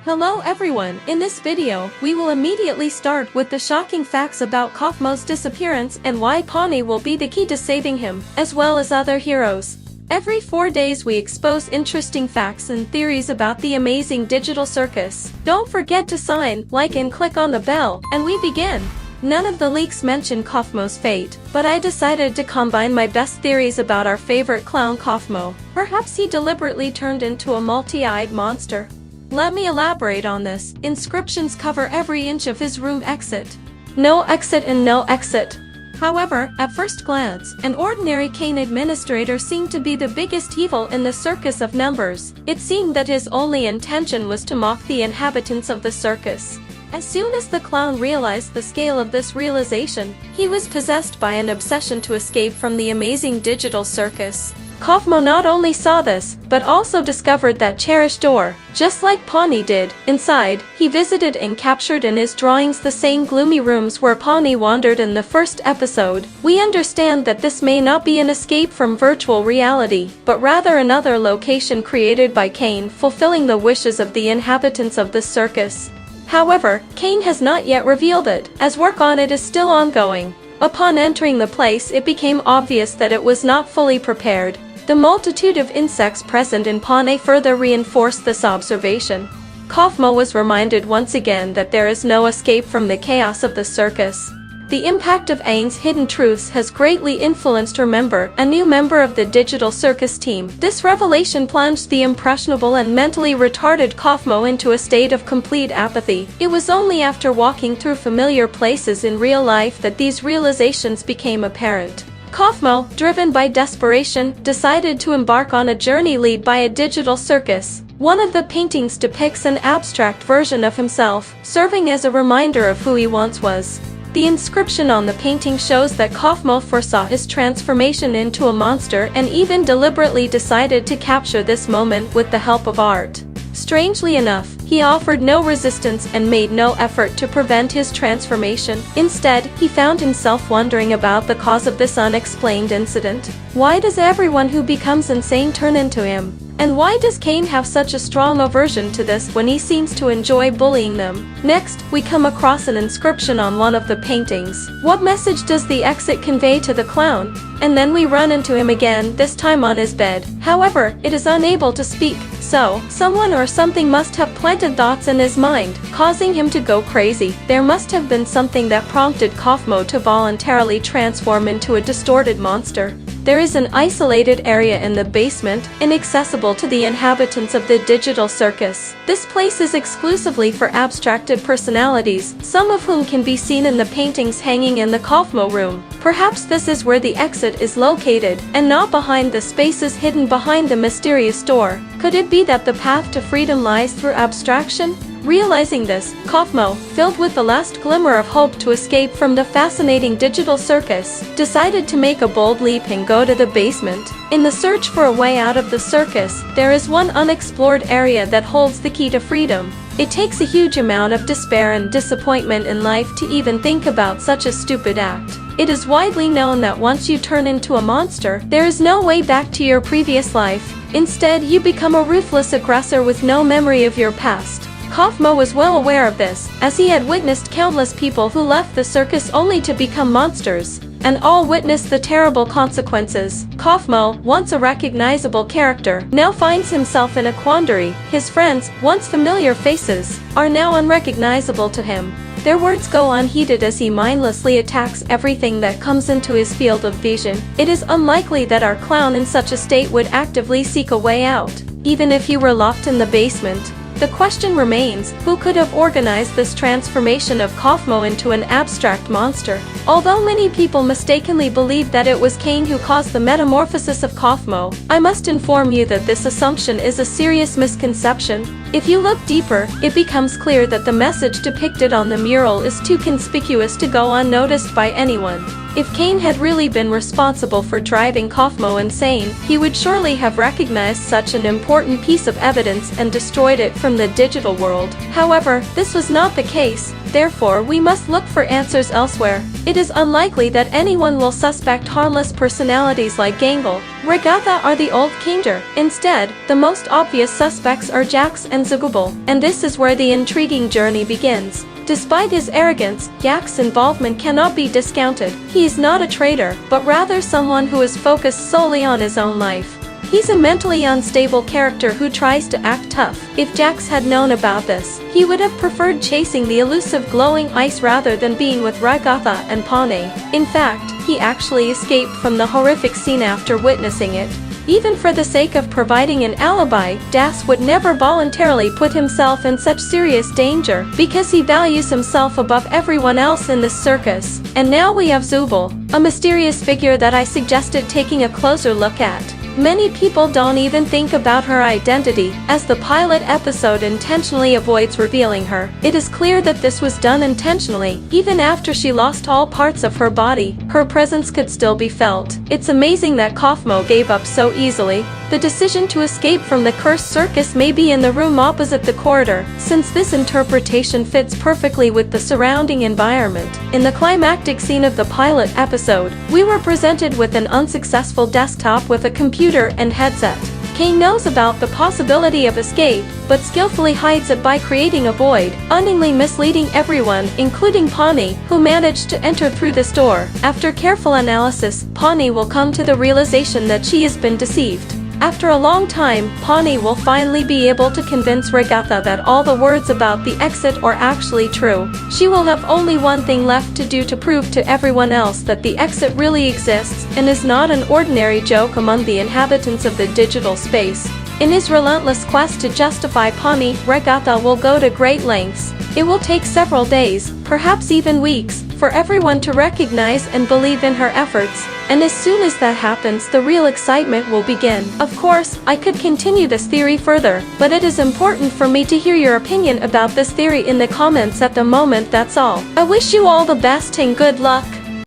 Hello everyone, in this video, we will immediately start with the shocking facts about KAUFMO's disappearance and why pomni will be the key to saving him, as well as other heroes. Every 4 days we expose interesting facts and theories about the amazing digital circus. Don't forget to sign, like and click on the bell, and we begin. None of the leaks mention KAUFMO's fate, but I decided to combine my best theories about our favorite clown KAUFMO. Perhaps he deliberately turned into a multi-eyed monster. Let me elaborate on this. Inscriptions cover every inch of his room exit. No exit and no exit. However, at first glance, an ordinary cane administrator seemed to be the biggest evil in the circus of numbers. It seemed that his only intention was to mock the inhabitants of the circus. As soon as the clown realized the scale of this realization, he was possessed by an obsession to escape from the amazing digital circus. KAUFMO not only saw this, but also discovered that cherished door. Just like pomni did, inside, he visited and captured in his drawings the same gloomy rooms where pomni wandered in the first episode. We understand that this may not be an escape from virtual reality, but rather another location created by Kane, fulfilling the wishes of the inhabitants of the circus. However, Kane has not yet revealed it, as work on it is still ongoing. Upon entering the place, it became obvious that it was not fully prepared. The multitude of insects present in pomni further reinforced this observation. KAUFMO was reminded once again that there is no escape from the chaos of the circus. The impact of Aang's hidden truths has greatly influenced her a new member of the digital circus team. This revelation plunged the impressionable and mentally retarded KAUFMO into a state of complete apathy. It was only after walking through familiar places in real life that these realizations became apparent. KAUFMO, driven by desperation, decided to embark on a journey led by a digital circus. One of the paintings depicts an abstract version of himself, serving as a reminder of who he once was. The inscription on the painting shows that KAUFMO foresaw his transformation into a monster and even deliberately decided to capture this moment with the help of art. Strangely enough, he offered no resistance and made no effort to prevent his transformation. Instead, he found himself wondering about the cause of this unexplained incident. Why does everyone who becomes insane turn into him? And why does Kane have such a strong aversion to this when he seems to enjoy bullying them? Next, we come across an inscription on one of the paintings. What message does the exit convey to the clown? And then we run into him again, this time on his bed. However, it is unable to speak, so someone or something must have planted thoughts in his mind, causing him to go crazy. There must have been something that prompted KAUFMO to voluntarily transform into a distorted monster. There is an isolated area in the basement, inaccessible to the inhabitants of the digital circus. This place is exclusively for abstracted personalities, some of whom can be seen in the paintings hanging in the KAUFMO room. Perhaps this is where the exit is located, and not behind the spaces hidden behind the mysterious door. Could it be that the path to freedom lies through abstraction? Realizing this, KAUFMO, filled with the last glimmer of hope to escape from the fascinating digital circus, decided to make a bold leap and go to the basement. In the search for a way out of the circus, there is one unexplored area that holds the key to freedom. It takes a huge amount of despair and disappointment in life to even think about such a stupid act. It is widely known that once you turn into a monster, there is no way back to your previous life. Instead, you become a ruthless aggressor with no memory of your past. KAUFMO was well aware of this, as he had witnessed countless people who left the circus only to become monsters, and all witnessed the terrible consequences. KAUFMO, once a recognizable character, now finds himself in a quandary. His friends, once familiar faces, are now unrecognizable to him. Their words go unheeded as he mindlessly attacks everything that comes into his field of vision. It is unlikely that our clown in such a state would actively seek a way out, even if he were locked in the basement. The question remains, who could have organized this transformation of KAUFMO into an abstract monster? Although many people mistakenly believe that it was Kane who caused the metamorphosis of KAUFMO, I must inform you that this assumption is a serious misconception. If you look deeper, it becomes clear that the message depicted on the mural is too conspicuous to go unnoticed by anyone. If Kane had really been responsible for driving KAUFMO insane, he would surely have recognized such an important piece of evidence and destroyed it from the digital world. However, this was not the case, therefore we must look for answers elsewhere. it is unlikely that anyone will suspect harmless personalities like Gangle, Ragatha or the old Kinger. Instead, the most obvious suspects are Jax and Zagubal, and this is where the intriguing journey begins. Despite his arrogance, Yak's involvement cannot be discounted. He is not a traitor, but rather someone who is focused solely on his own life. He's a mentally unstable character who tries to act tough. If Jax had known about this, he would have preferred chasing the elusive glowing ice rather than being with Ragatha and pomni. In fact, he actually escaped from the horrific scene after witnessing it. Even for the sake of providing an alibi, Das would never voluntarily put himself in such serious danger, because he values himself above everyone else in this circus. And now we have Zubal, a mysterious figure that I suggested taking a closer look at. Many people don't even think about her identity, as the pilot episode intentionally avoids revealing her. It is clear that this was done intentionally. Even after she lost all parts of her body, her presence could still be felt. It's amazing that KAUFMO gave up so easily. The decision to escape from the cursed circus may be in the room opposite the corridor, since this interpretation fits perfectly with the surrounding environment. In the climactic scene of the pilot episode, we were presented with an unsuccessful desktop with a computer and headset. Kane knows about the possibility of escape, but skillfully hides it by creating a void, unknowingly misleading everyone, including pomni, who managed to enter through this door. After careful analysis, pomni will come to the realization that she has been deceived. After a long time, pomni will finally be able to convince Ragatha that all the words about the exit are actually true. She will have only one thing left to do to prove to everyone else that the exit really exists and is not an ordinary joke among the inhabitants of the digital space. In his relentless quest to justify pomni, Ragatha will go to great lengths. It will take several days, perhaps even weeks, for everyone to recognize and believe in her efforts. And as soon as that happens, the real excitement will begin. Of course, I could continue this theory further, but it is important for me to hear your opinion about this theory in the comments at the moment. That's all. I wish you all the best and good luck.